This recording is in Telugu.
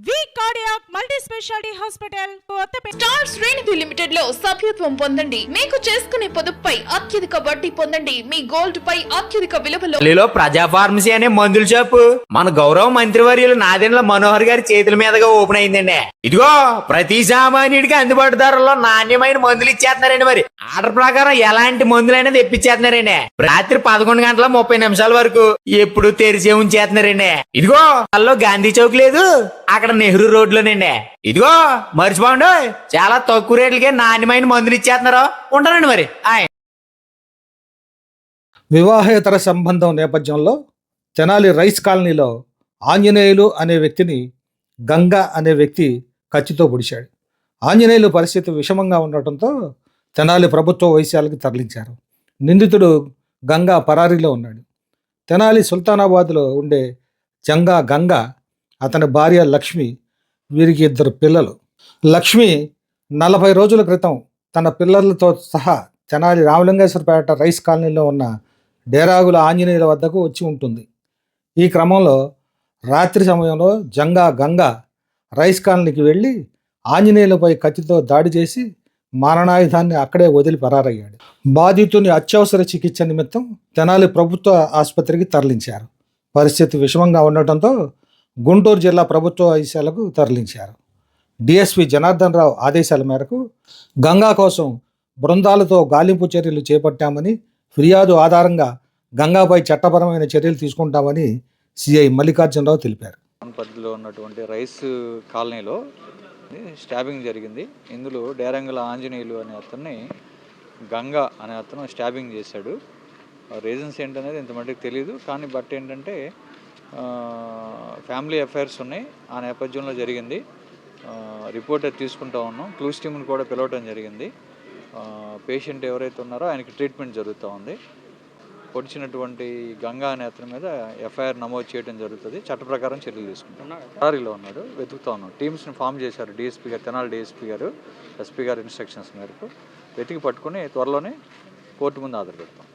వి cardiac multi speciality hospital Kothapet. Star శ్రేణి లిమిటెడ్ లో సభ్యత్వం పొందండి. మీకు చేసుకునే పొదుపుపై అత్యధిక వడ్డీ పొందండి. మీ గోల్డ్ పై అత్యధిక విలువలో ప్రజా ఫార్మసీ అనే మందుల షాపు మన గౌరవ మంత్రివర్యులు నాదెండ్ల మనోహర్ గారి చేతుల మీదుగా ఓపెన్ అయిందండి. ఇదిగో ప్రతి సామాన్యుడికి అందుబాటు ధరల్లో నాణ్యమైన మందులు ఇచ్చేస్తున్నారండి. మరి ఆర్డర్ ప్రకారం ఎలాంటి మందులైనా తెప్పించేస్తున్నారండి. రాత్రి 11:30 వరకు ఎప్పుడు తెరిచే ఉంచేస్తున్నారండి. ఇదిగో అల్లో గాంధీ చౌక్ లేదు, అక్కడ నెహ్రూ రోడ్లోనండి. ఇదిగో మర్చిపోండి, చాలా తక్కువ రేట్లకే నాణ్యమైన మందులు ఇచ్చేస్తున్నారు. ఉంటారండి మరి. వివాహేతర సంబంధం నేపథ్యంలో తెనాలి రైస్ కాలనీలో ఆంజనేయులు అనే వ్యక్తిని గంగా అనే వ్యక్తి కత్తితో పొడిచాడు. ఆంజనేయులు పరిస్థితి విషమంగా ఉండటంతో తెనాలి ప్రభుత్వ వైద్యశాలకు తరలించారు. నిందితుడు గంగా పరారీలో ఉన్నాడు. తెనాలి సుల్తానాబాద్లో ఉండే గంగా, అతని భార్య లక్ష్మి, వీరికి 2 పిల్లలు. లక్ష్మి 40 రోజుల క్రితం తన పిల్లలతో సహా తెనాలి రామలింగేశ్వరపేట రైస్ కాలనీలో ఉన్న డేరాగుల ఆంజనేయుల వద్దకు వచ్చి ఉంటుంది. ఈ క్రమంలో రాత్రి సమయంలో గంగా రైస్ కాలనీకి వెళ్ళి ఆంజనేయులపై కత్తితో దాడి చేసి మారణాయుధాన్ని అక్కడే వదిలి పరారయ్యాడు. బాధితుని అత్యవసర చికిత్స నిమిత్తం తెనాలి ప్రభుత్వ ఆసుపత్రికి తరలించారు. పరిస్థితి విషమంగా ఉండటంతో గుంటూరు జిల్లా ప్రభుత్వ వైద్యశాలకు తరలించారు. డిఎస్పి జనార్దన్ రావు ఆదేశాల మేరకు గంగా కోసం బృందాలతో గాలింపు చర్యలు చేపట్టామని, ఫిర్యాదు ఆధారంగా గంగాపై చట్టపరమైన చర్యలు తీసుకుంటామని సిఐ మల్లికార్జునరావు తెలిపారు. పద్ధతిలో ఉన్నటువంటి రైస్ కాలనీలో స్టాబింగ్ జరిగింది. ఇందులో డేరంగుల ఆంజనేయులు అనే అతన్ని గంగా అనే అతను స్టాబింగ్ చేశాడు. రీజన్స్ ఏంటనేది ఇంతమట్టుకు తెలియదు, కానీ బట్ ఏంటంటే ఫ్యామిలీ అఫైర్స్ ఉన్నాయి. ఆ నేపథ్యంలో జరిగింది. రిపోర్ట్ తీసుకుంటా ఉన్నాం. క్లూస్ టీమ్ని కూడా పిలవటం జరిగింది. పేషెంట్ ఎవరైతే ఉన్నారో ఆయనకి ట్రీట్మెంట్ జరుగుతూ ఉంది. పొడిచినటువంటి గంగా అనే అతని మీద ఎఫ్ఐఆర్ నమోదు చేయడం జరుగుతుంది. చట్ట ప్రకారం చర్యలు తీసుకుంటాం. దారిలో ఉన్నాడు, వెతుకుతా ఉన్నాం. టీమ్స్ని ఫామ్ చేశారు డిఎస్పీ గారు, తెనాలి డిఎస్పీ గారు, ఎస్పీ గారు ఇన్స్ట్రక్షన్స్ మేరకు వెతికి పట్టుకుని త్వరలోనే కోర్టు ముందు హాజరు పెడతాం.